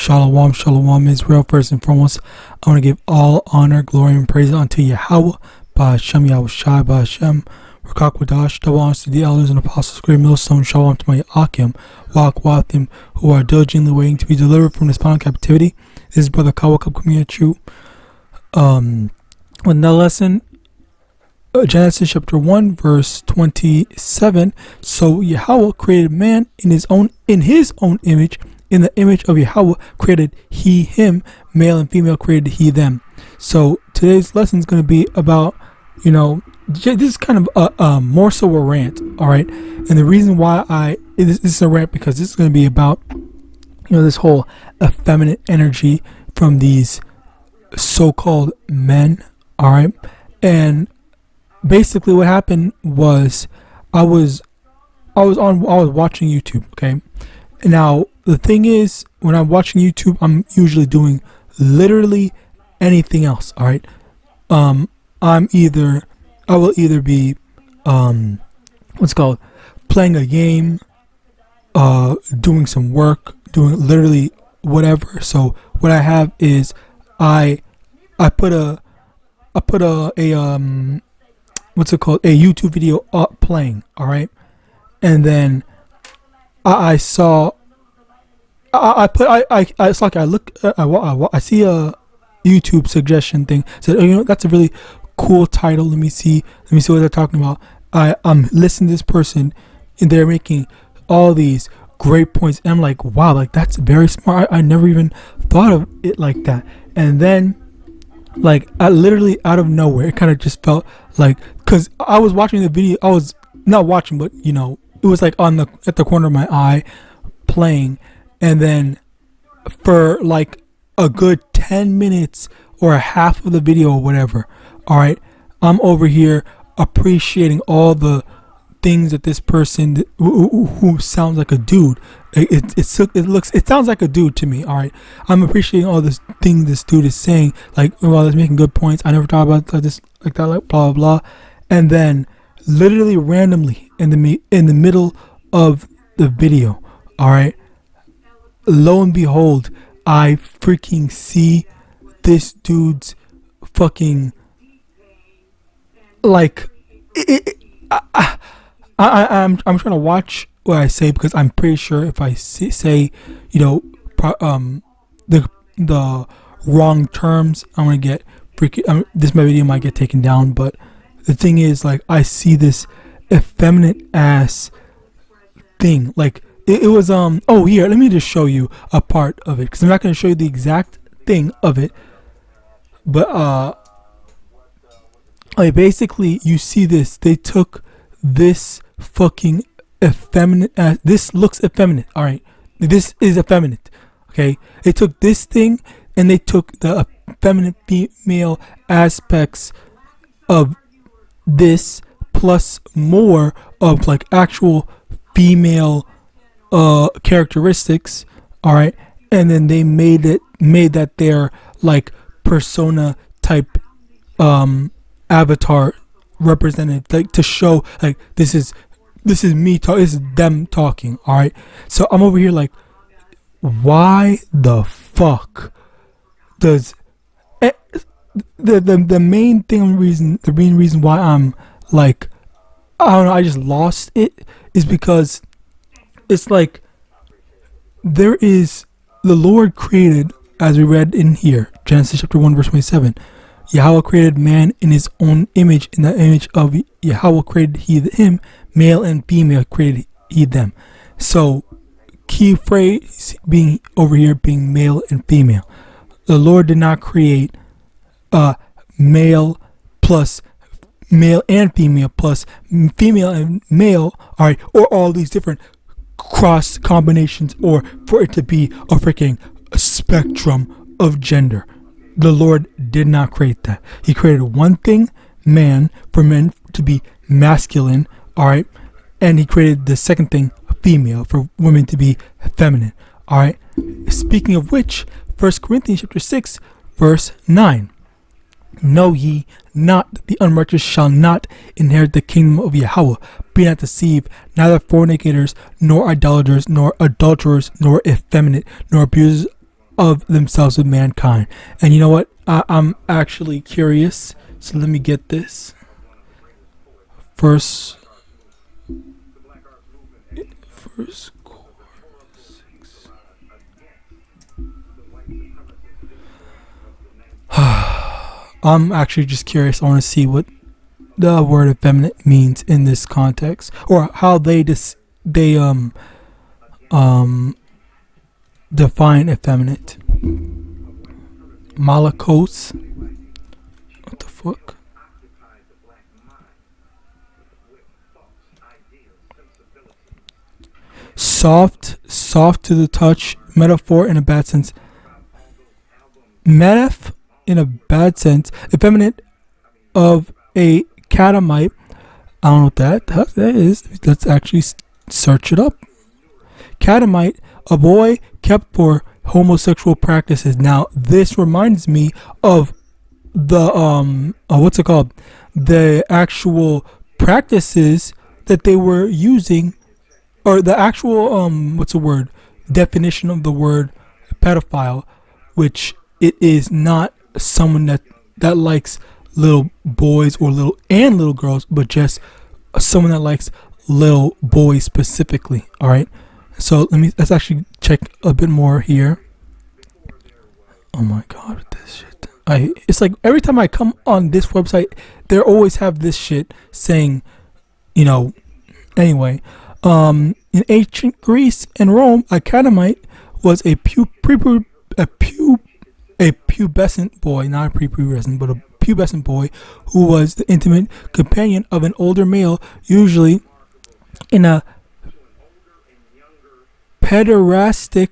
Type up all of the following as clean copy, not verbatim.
Shalom, shalom, Israel. First and foremost, I want to give all honor, glory, and praise unto Yahawah, BaHashem, YAHAWASHI, BaHashem, Rakakwadash, double honors to the elders and apostles, great millstone, shalom to my YAHAWAH, YAHAWAH and Him, who are diligently waiting to be delivered from this final captivity. This is Brother Kawakub coming at you. With the lesson, Genesis chapter 1, verse 27. So Yahawah created man in his own image. In the image of Yahawah created he him, male and female created he them. So today's lesson is going to be about, this is kind of a more so a rant, all right? And the reason why this is a rant because this is going to be about, this whole effeminate energy from these so-called men, all right? And basically what happened was I was watching YouTube, okay? Now, the thing is, when I'm watching YouTube, I'm usually doing literally anything else, all right? I will either be, playing a game, doing some work, doing literally whatever. So what I have is I put a YouTube video up playing, all right? And then I see a YouTube suggestion thing. Said, that's a really cool title. Let me see what they're talking about. I'm listening to this person, and they're making all these great points. And I'm like, wow, like that's very smart. I never even thought of it like that. And then, like, I literally out of nowhere, it kind of just felt like, because I was watching the video, I was not watching, but it was like at the corner of my eye playing. And then for like a good 10 minutes or a half of the video or whatever, all right, I'm over here appreciating all the things that this person who sounds like a dude, it sounds like a dude to me, all right? I'm appreciating all this thing this dude is saying, like, well, it's making good points. I never thought about this like that, like blah blah blah. And then literally randomly in the middle of the video, all right, lo and behold, I freaking see this dude's fucking, like, I'm trying to watch what I say, because I'm pretty sure if I say the wrong terms, I'm gonna get freaking. My video might get taken down. But the thing is, like, I see this effeminate ass thing, like. It was here, let me just show you a part of it, because I'm not going to show you the exact thing of it, but basically you see this, they took this fucking effeminate ass, this looks effeminate, all right, this is effeminate, okay, they took this thing and they took the effeminate female aspects of this plus more of like actual female characteristics, all right, and then they made that their like persona type avatar represented, like, to show like this is me talking, this is them talking, all right. So I'm over here like, why the fuck does the main reason why I'm like, I don't know, I just lost it, is because it's like the Lord created, as we read in here, Genesis chapter 1 verse 27, Yahawah created man in his own image. In the image of Yahawah created he him, male and female created he them. So key phrase being over here being male and female. The Lord did not create male plus male and female plus female and male, all right, or all these different cross combinations, or for it to be a freaking spectrum of gender. The Lord did not create that. He created one thing, man, for men to be masculine, all right, and he created the second thing, female, for women to be feminine, all right. Speaking of which, 1 Corinthians chapter 6 verse 9, know ye not that the unrighteous shall not inherit the kingdom of Yahawah? Be not deceived, neither fornicators, nor idolaters, nor adulterers, nor effeminate, nor abusers of themselves with mankind. And you know what? I'm actually curious. So let me get this. First I'm actually just curious. I want to see what the word effeminate means in this context, or how they define effeminate. Malakos. What the fuck? Soft to the touch. Metaphor in a bad sense. In a bad sense. Effeminate of a catamite. I don't know what that is. Let's actually search it up. Catamite, a boy kept for homosexual practices. Now, this reminds me of the what's it called? The actual practices that they were using, or the actual what's the word? Definition of the word pedophile, which it is not someone that likes little boys or little girls, but just someone that likes little boys specifically. All right. So let's actually check a bit more here. Oh my God, with this shit. It's like every time I come on this website, they always have this shit saying, anyway, in ancient Greece and Rome, a catamite was a pubescent boy, not a prepubescent, but a pubescent boy who was the intimate companion of an older male, usually in a pederasty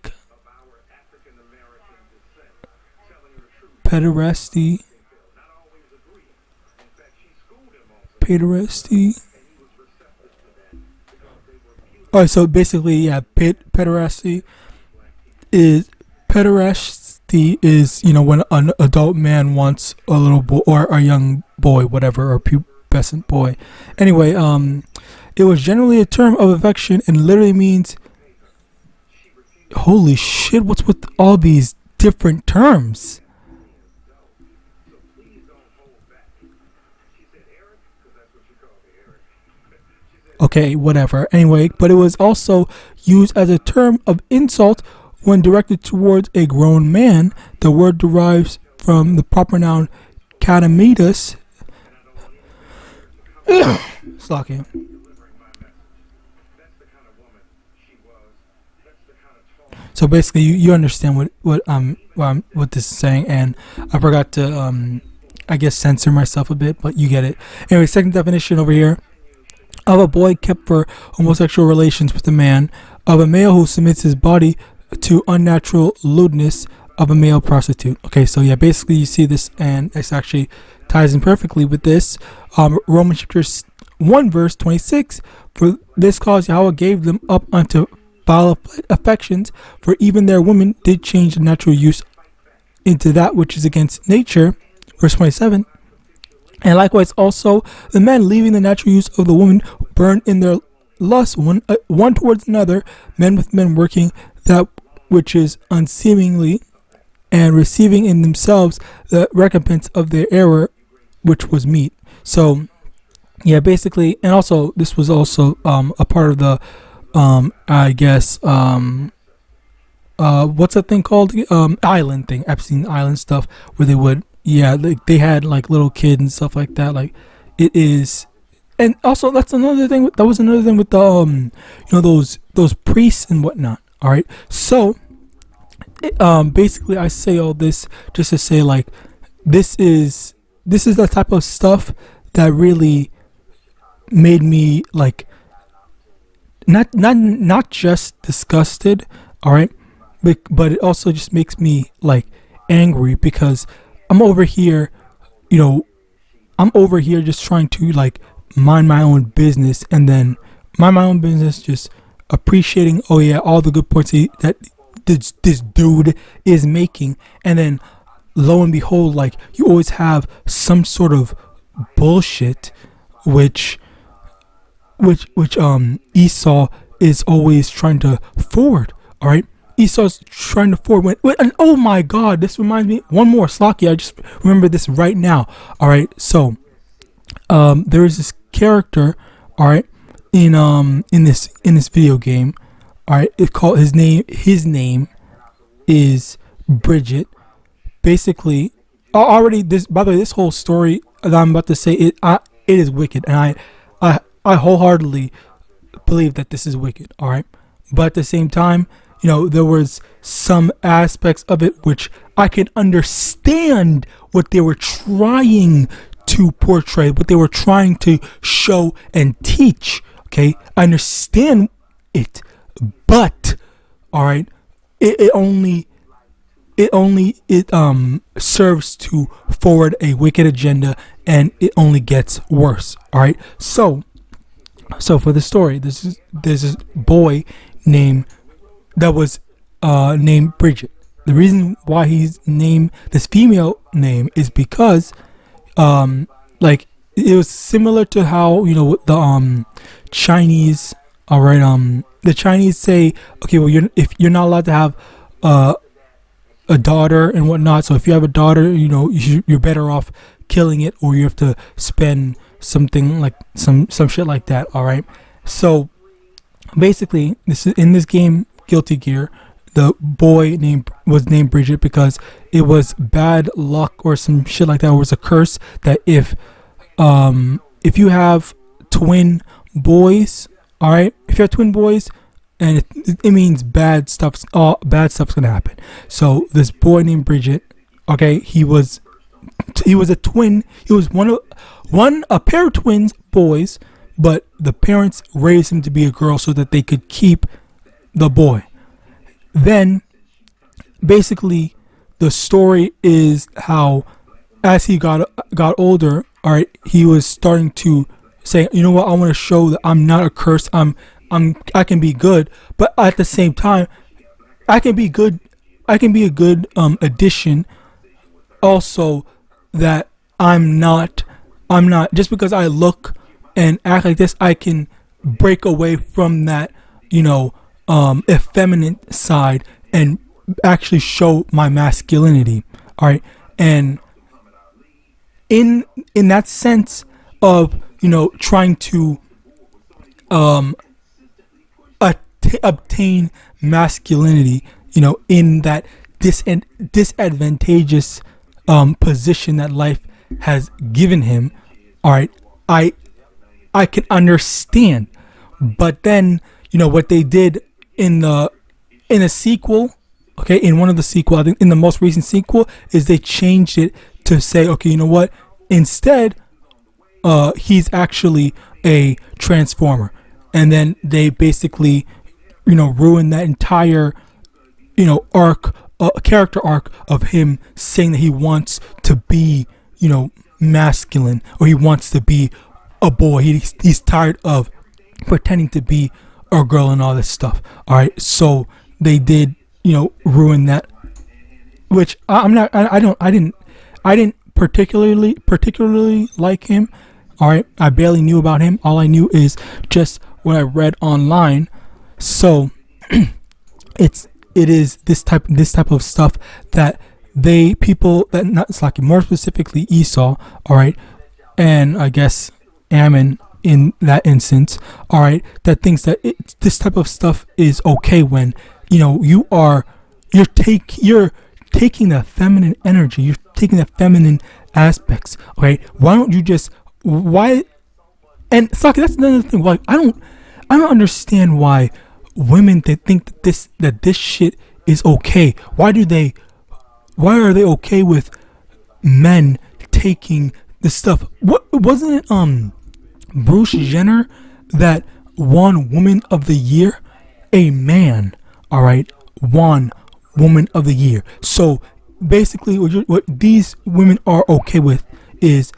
Alright, so basically, yeah, pederasty is when an adult man wants a little boy or a young boy, whatever, or pubescent boy. Anyway, it was generally a term of affection and literally means, holy shit, what's with all these different terms? Okay, whatever. Anyway, but it was also used as a term of insult when directed towards a grown man. The word derives from the proper noun catamitus. Slacking. So basically, you understand what this is saying, and I forgot to I guess censor myself a bit, but you get it. Anyway, second definition over here. Of a boy kept for homosexual relations with a man. Of a male who submits his body to unnatural lewdness. Of a male prostitute. Okay, so yeah, basically you see this, and this actually ties in perfectly with this. Romans chapter 1 verse 26. For this cause Yahweh gave them up unto foul affections, for even their women did change the natural use into that which is against nature. Verse 27. And likewise also the men, leaving the natural use of the woman, burned in their lust one towards another, men with men, working that which is unseemly, and receiving in themselves the recompense of their error, which was meat. So yeah, basically, and also this was also a part of the what's that thing called? Island thing, Epstein Island stuff, where they would, yeah, they had like little kids and stuff like that. Like, it is, and also that's another thing. That was another thing with the those priests and whatnot. All right, so basically, I say all this just to say, like, this is the type of stuff that really made me, like, not just disgusted, all right, but it also just makes me, like, angry, because I'm over here just trying to, like, mind my own business, and then just appreciating, oh yeah, all the good points that this dude is making, and then lo and behold, like, you always have some sort of bullshit which Esau is always trying to forward. All right, Esau's trying to forward and oh my god, this reminds me one more Slocky. I just remember this right now. All right, so there is this character, all right, in this video game, all right. It's called his name is Bridget. Basically, already this, by the way, this whole story that I'm about to say, it is wicked, and I wholeheartedly believe that this is wicked. All right, but at the same time, you know, there was some aspects of it which I can understand what they were trying to portray, what they were trying to show and teach. Okay, I understand it, but all right, it only serves to forward a wicked agenda, and it only gets worse. All right, so for the story, there's this boy named Bridget. The reason why he's named this female name is because like it was similar to how, you know, the Chinese, all right, the Chinese say, okay, well, if you're not allowed to have a daughter and whatnot, so if you have a daughter, you know, you're better off killing it, or you have to spend something like some shit like that. All right, so basically, this is in this game Guilty Gear. The boy was named Bridget because it was bad luck or some shit like that. It was a curse that if you have twin boys, all right, if you have twin boys, and it means bad stuff's gonna happen. So this boy named Bridget, okay, he was a twin. He was a pair of twins boys, but the parents raised him to be a girl so that they could keep the boy. Then basically the story is how as he got older, all right, he was starting to say, you know what, I want to show that I'm not a curse. I can be good, but at the same time, I can be good. I can be a good addition. Also, that I'm not just because I look and act like this, I can break away from that, you know, effeminate side and actually show my masculinity. All right, and in that sense of, you know, trying to obtain masculinity, you know, in that disadvantageous position that life has given him. All right, I can understand, but then, you know, what they did in a sequel, okay, in one of the sequel, I think in the most recent sequel, is they changed it to say, okay, you know what, instead he's actually a transformer, and then they basically, you know, ruined that entire, you know, character arc of him saying that he wants to be, you know, masculine, or he wants to be a boy. He's tired of pretending to be a girl and all this stuff. All right, so they did, you know, ruin that, which I didn't particularly like him. All right, I barely knew about him. All I knew is just what I read online. So it is this type of stuff that people that, not Slaki, more specifically Esau, all right, and I guess Ammon in that instance, all right, that thinks that this type of stuff is okay when, you know, you're taking the feminine energy, you're taking the feminine aspects. Okay, why don't you just and Slaki, that's another thing. Like, I don't understand why women, they think that this shit is okay. Why are they okay with men taking this stuff? What wasn't it Bruce Jenner that won Woman of the Year? A man, all right, won Woman of the Year. So basically what these women are okay with is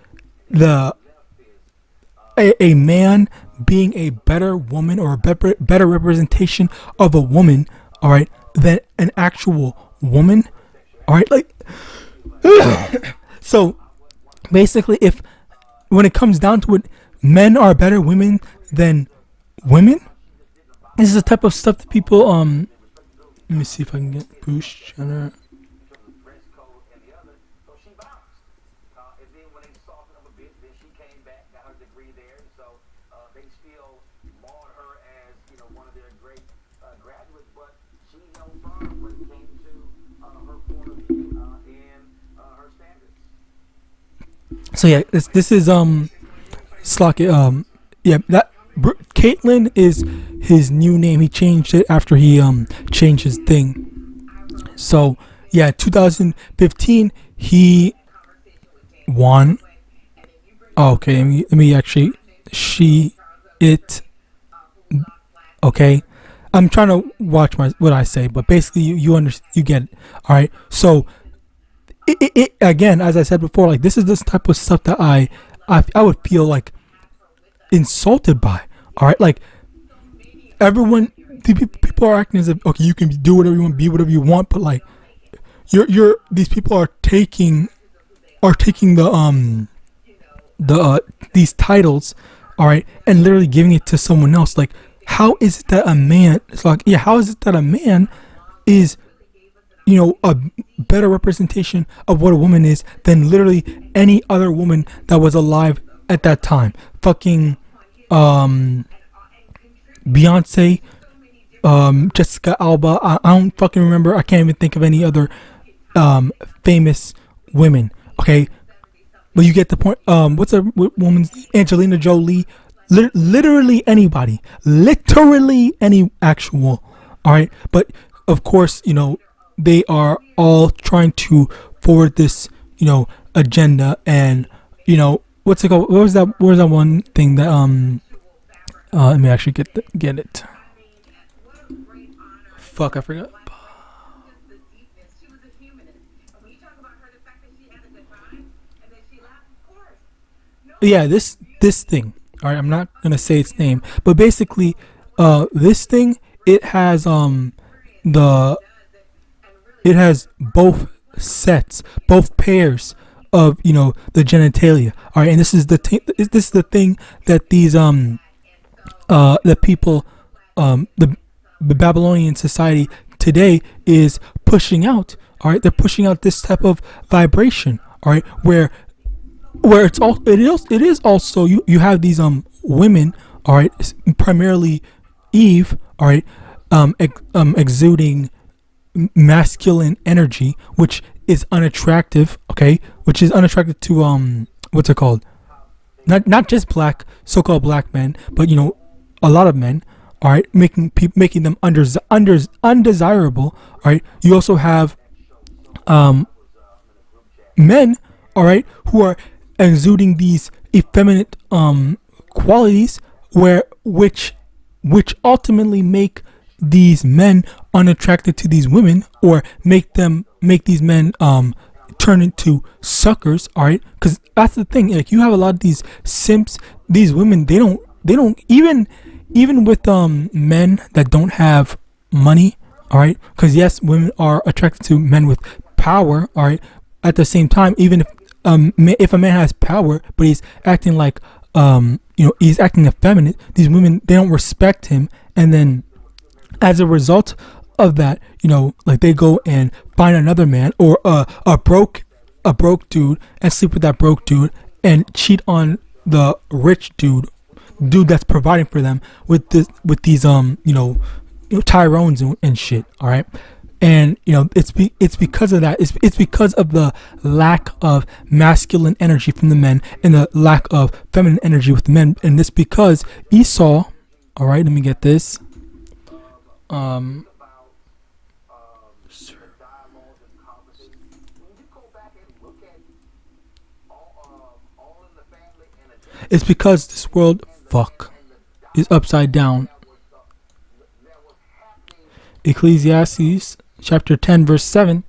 a man being a better woman, or a better representation of a woman, all right, than an actual woman. All right, like so basically, if when it comes down to it, men are better women than women, this is the type of stuff that people Let me see if I can get Bruce Jenner. So yeah, this is Slocket. Yeah, that Caitlyn is his new name. He changed it after he changed his thing. So yeah, 2015 he won. Oh, okay, let me actually okay. I'm trying to watch what I say, but basically you get it. All right. So it again, as I said before, like this is this type of stuff that I would feel like insulted by. All right, like everyone, people are acting as if okay, you can do whatever you want, be whatever you want, but like these people are taking these titles, all right, and literally giving it to someone else. Like, how is it that a man? It's like, yeah, how is it that a man is, a better representation of what a woman is than literally any other woman that was alive at that time? Fucking Beyonce, Jessica Alba. I don't fucking remember. I can't even think of any other famous women. Okay, but you get the point. What's a woman's name? Angelina Jolie. Literally anybody. Literally any actual. All right, but of course, they are all trying to forward this, agenda, and what's it called? What was that one thing that let me actually get it. Fuck, I forgot. Yeah, this thing. All right, I'm not gonna say its name, but basically, this thing, it has it has both sets, both pairs of the genitalia. All right, and this is the thing that these the people, the Babylonian society today is pushing out. All right, they're pushing out this type of vibration. All right, where it is also you have these women. All right, primarily Eve. All right, exuding masculine energy, which is unattractive. Okay, which is unattractive to what's it called? Not just so-called black men, but a lot of men. All right, making them undesirable. All right, you also have men. All right, who are exuding these effeminate qualities, which ultimately make these men unattracted to these women, or make these men turn into suckers. All right, because that's the thing. Like, you have a lot of these simps. These women, they don't even with men that don't have money. All right, because yes, women are attracted to men with power. All right, at the same time, even if a man has power, but he's acting like he's acting effeminate, these women, they don't respect him, and then as a result of that, like, they go and find another man, or a broke dude, and sleep with that broke dude, and cheat on the rich dude that's providing for them with these Tyrones and shit. All right. And it's because of that. It's because of the lack of masculine energy from the men, and the lack of feminine energy with the men. And this because Esau. All right, let me get this. It's because this world is upside down. Ecclesiastes chapter 10 verse 7.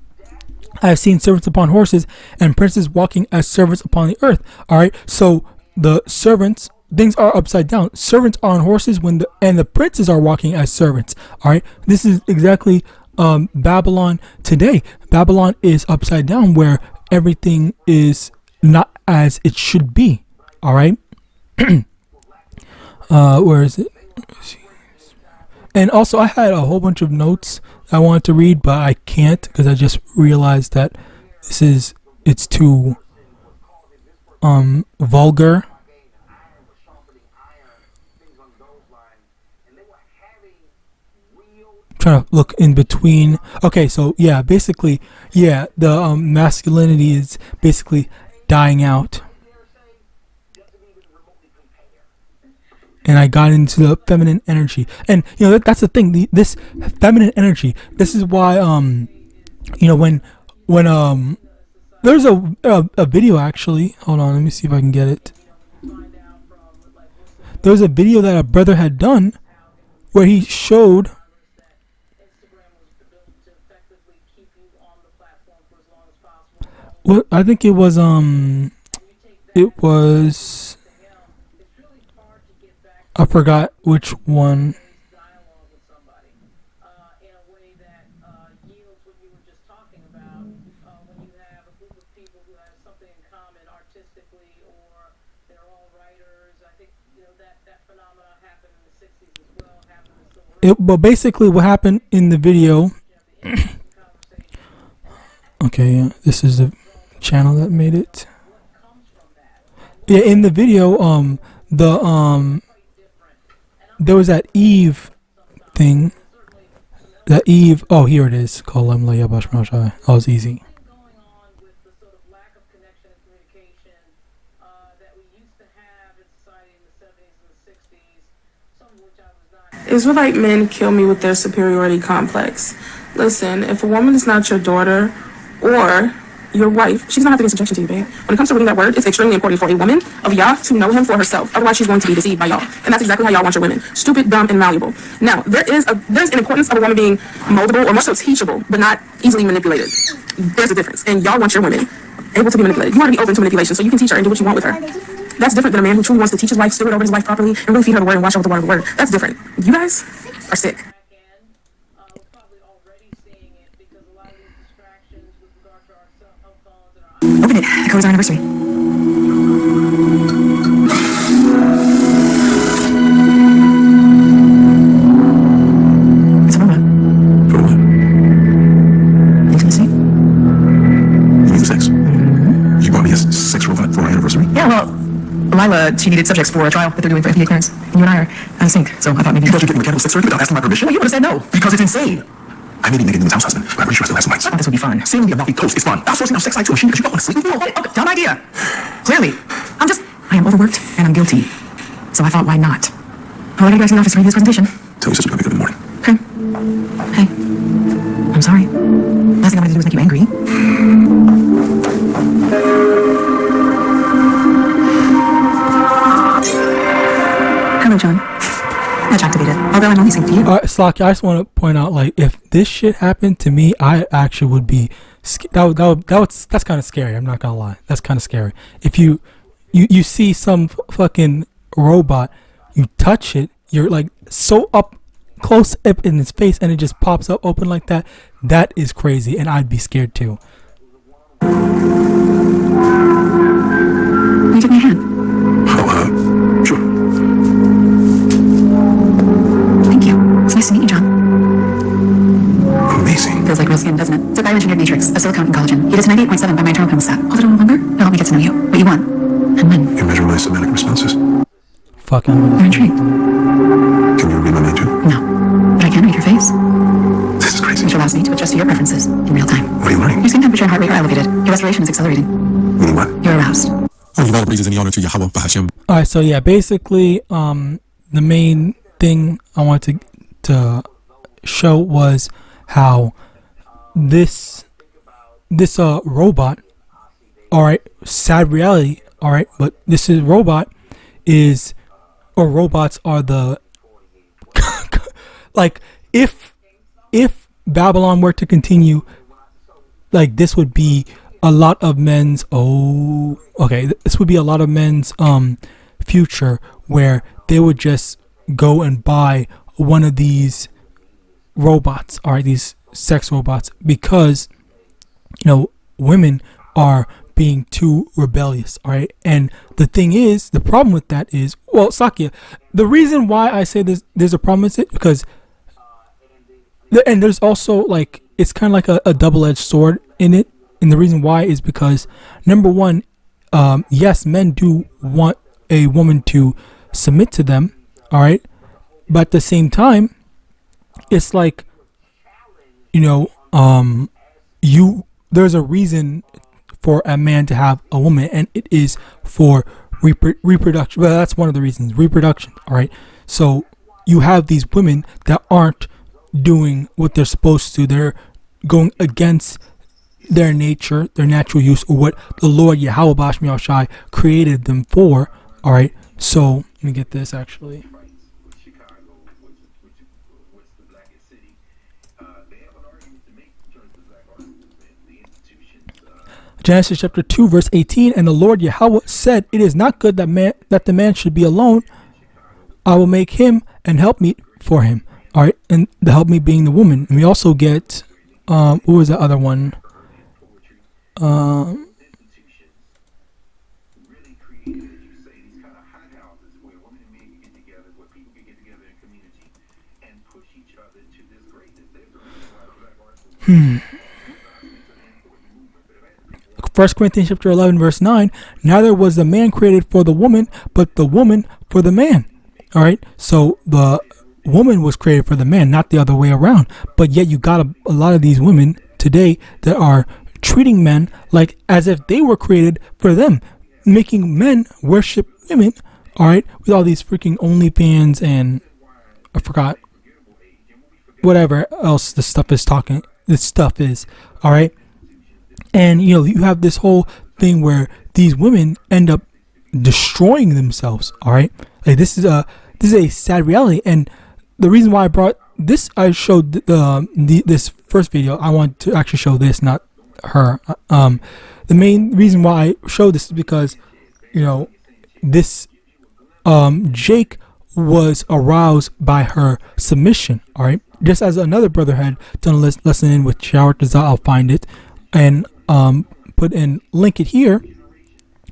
I have seen servants upon horses and princes walking as servants upon the earth. All right, so the servants, things are upside down. Servants are on horses and the princes are walking as servants. All right, this is exactly Babylon today. Babylon is upside down, where everything is not as it should be. All right. Where is it? And also, I had a whole bunch of notes I want to read, but I can't because I just realized that it's too vulgar. Trying to look in between. Okay, so yeah, basically, yeah, the masculinity is basically dying out. And I got into the feminine energy, and that's the thing. This feminine energy. This is why when there's a video actually. Hold on, let me see if I can get it. There was a video that a brother had done where he showed. Well, I think it was I forgot which one. But basically what happened in the video. Okay, yeah, this is the channel that made it. Yeah, in the video, there was that Eve thing. That Eve. Oh, here it is. Call him LAWAYA. That was easy. Israelite men kill me with their superiority complex. Listen, if a woman is not your daughter or your wife, she's not have to be in subjection to you, babe. When it comes to reading that word, it's extremely important for a woman of Yah to know him for herself. Otherwise, she's going to be deceived by y'all. And that's exactly how y'all want your women. Stupid, dumb, and malleable. Now, there's an importance of a woman being moldable or more so teachable, but not easily manipulated. There's a difference. And y'all want your women able to be manipulated. You want to be open to manipulation so you can teach her and do what you want with her. That's different than a man who truly wants to teach his wife, steward over his wife properly, and really feed her the word and wash her with the water of the word. That's different. You guys are sick. Open it. It covers our anniversary. It's a robot. For what? Intimacy? You mean sex? Mm-hmm. You bought me a sex robot for my anniversary? Yeah, well, Lila, she needed subjects for a trial that they're doing for FDA clearance. And you and I are out of sync, so I thought maybe... You thought you'd get mechanical sex surgery without asking my permission? Well, you would have said no. Because it's insane. I may be making Newman's house husband, but I'm pretty sure I still have some rights. I thought this would be fun. Sailing me a mouthy toast is fun. Outsourcing our sex life to a machine because you don't want to sleep with me? Okay, dumb idea. Clearly. I am overworked and I'm guilty. So I thought, why not? I'll let you guys in the office to read this presentation. Tell your sister to pick up in the morning. Okay. Hey. I'm sorry. Last thing I wanted to do was make you angry. Hello, John. Match activated. Although I'm only synced to you. Slocky, I just want to point out, like, if this shit happened to me, I actually would be that's kind of scary. I'm not gonna lie. That's kind of scary. If you see some fucking robot, you touch it, you're like so up close up in its face, and it just pops up open like that. That is crazy, and I'd be scared too. You took my hand. Oh, sure. Thank you. It's nice to meet you, John. Amazing. Feels like real skin, doesn't it? It's a bioengineered matrix of silicone and collagen. Heated to 98.7 by my internal thermostat. Hold it a little longer. It'll help me get to know you. What you want. And when. You measure my somatic responses. Fucking. You're intrigued. Can you read my mind too? No. But I can read your face. This is crazy. Which allows me to adjust to your preferences in real time. What are you learning? Your skin temperature and heart rate are elevated. Your respiration is accelerating. Meaning what? You're aroused. All the praises and the honor to YAHAWAH Bahashem. Alright, so yeah, basically, the main thing I wanted to show was how this robot, alright, sad reality, alright, but this is robots are the like if Babylon were to continue, like this would be a lot of men's this would be a lot of men's future where they would just go and buy one of these robots, all right, these sex robots, because women are being too rebellious, all right. And the thing is, the problem with that is, well, Sakya, the reason why I say there's a problem with it, because And there's also like it's kind of like a double-edged sword in it, and the reason why is because number one, yes, men do want a woman to submit to them, all right, but at the same time, it's like, you know, there's a reason for a man to have a woman, and it is for reproduction. Well, that's one of the reasons, reproduction, all right. So you have these women that aren't doing what they're supposed to. They're going against their nature, their natural use, or what the Lord YAHAWAH created them for. All right. So let me get this actually. Genesis chapter 2 verse 18, and the Lord Yahweh said, it is not good that the man should be alone. I will make him an helpmeet for him. All right, and the helpmeet being the woman. And we also get what was the other one? First Corinthians chapter 11 verse 9, neither was the man created for the woman, but the woman for the man. All right, so the woman was created for the man, not the other way around. But yet you got a lot of these women today that are treating men like as if they were created for them, making men worship women. All right, with all these freaking OnlyFans and I forgot whatever else this stuff is. All right. And, you know, you have this whole thing where these women end up destroying themselves. All right. Like this is a sad reality. And the reason why I brought this, I showed this first video. I want to actually show this, not her. The main reason why I showed this is because, you know, this Jake was aroused by her submission. All right. Just as another brother had done a lesson in with Shower to I'll find it and put in link it here.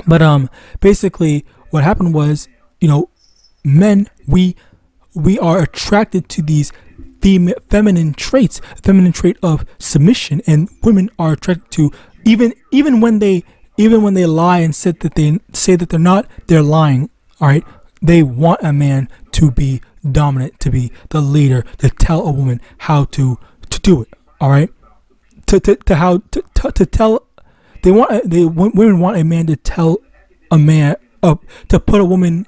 But basically what happened was, you know, men, we are attracted to these feminine traits, feminine trait of submission, and women are attracted to even when they lie and say that they're not, they're lying. All right, they want a man to be dominant, to be the leader, to tell a woman how to do it. All right, to tell. Women want a man to tell a man to put a woman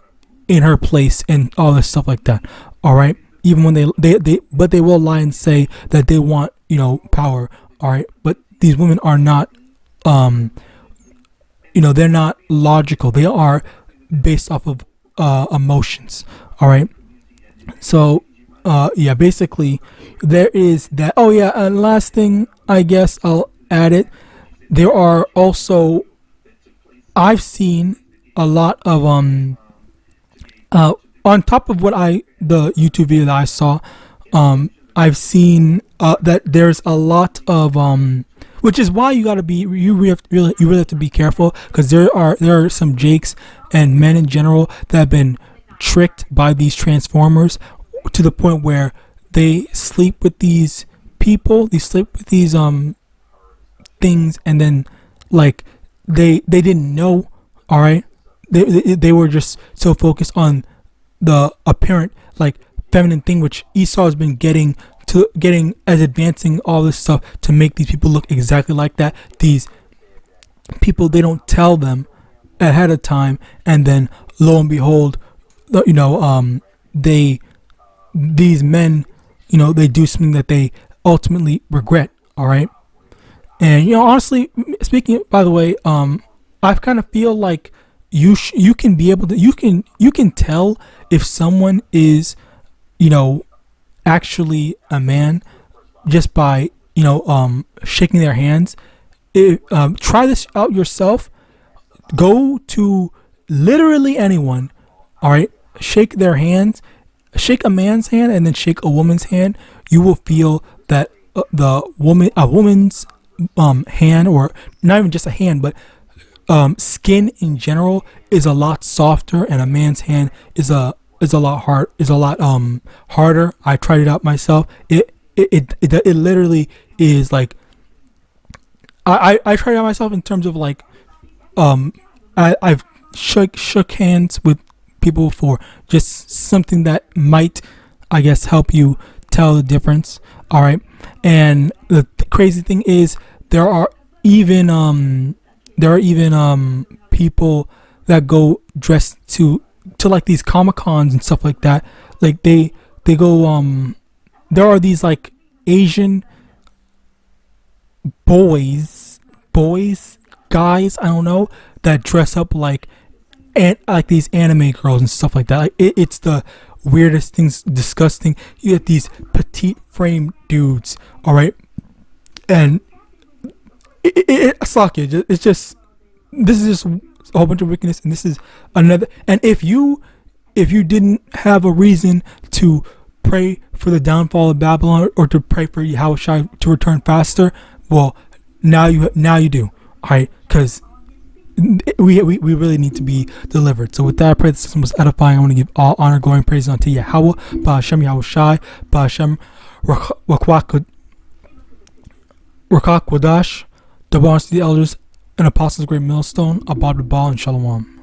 in her place and all this stuff like that. All right, even when they will lie and say that they want, you know, power. All right, but these women are not, you know, they're not logical. They are based off of emotions. All right, so yeah, basically there is that. Oh yeah, and last thing, I guess I'll add it. There are also, I've seen a lot of on top of the YouTube video that I saw, I've seen that there's a lot of which is why you really have to be careful, because there are some Jakes and men in general that have been tricked by these transformers to the point where they sleep with these people, they sleep with these things, and then like they didn't know. All right, they were just so focused on the apparent like feminine thing, which Esau has been getting as advancing all this stuff to make these people look exactly like that. These people, they don't tell them ahead of time, and then lo and behold, you know, these men, you know, they do something that they ultimately regret. All right. And, you know, honestly speaking, by the way, I kind of feel like you can be able to, you can tell if someone is, you know, actually a man just by, you know, shaking their hands. Try this out yourself. Go to literally anyone. All right. Shake their hands, shake a man's hand, and then shake a woman's hand. You will feel that a woman's hand, or not even just a hand, but skin in general is a lot softer, and a man's hand is a lot harder. I tried it out myself. it literally is like I tried out myself in terms of like I've shook hands with people for just something that might, I guess, help you tell the difference. All right, and the crazy thing is there are even people that go dressed to like these Comic-Cons and stuff like that. Like they go there are these like Asian boys, guys, I don't know, that dress up like like these anime girls and stuff like that. Like it's the weirdest things, disgusting. You get these petite frame dudes, all right, and suck it. It's just, this is just a whole bunch of wickedness, and this is another. And if you didn't have a reason to pray for the downfall of Babylon or to pray for Yahawashi to return faster, well, now you do, all right, because we really need to be delivered. So with that, I pray the system was edifying. I want to give all honor, glory, and praise unto Yahweh, Ba'ashem Yahawashi, Ba'ashem Rakakwadash, the bonus to the elders and apostles, great millstone, Abad Babal, and Shalom.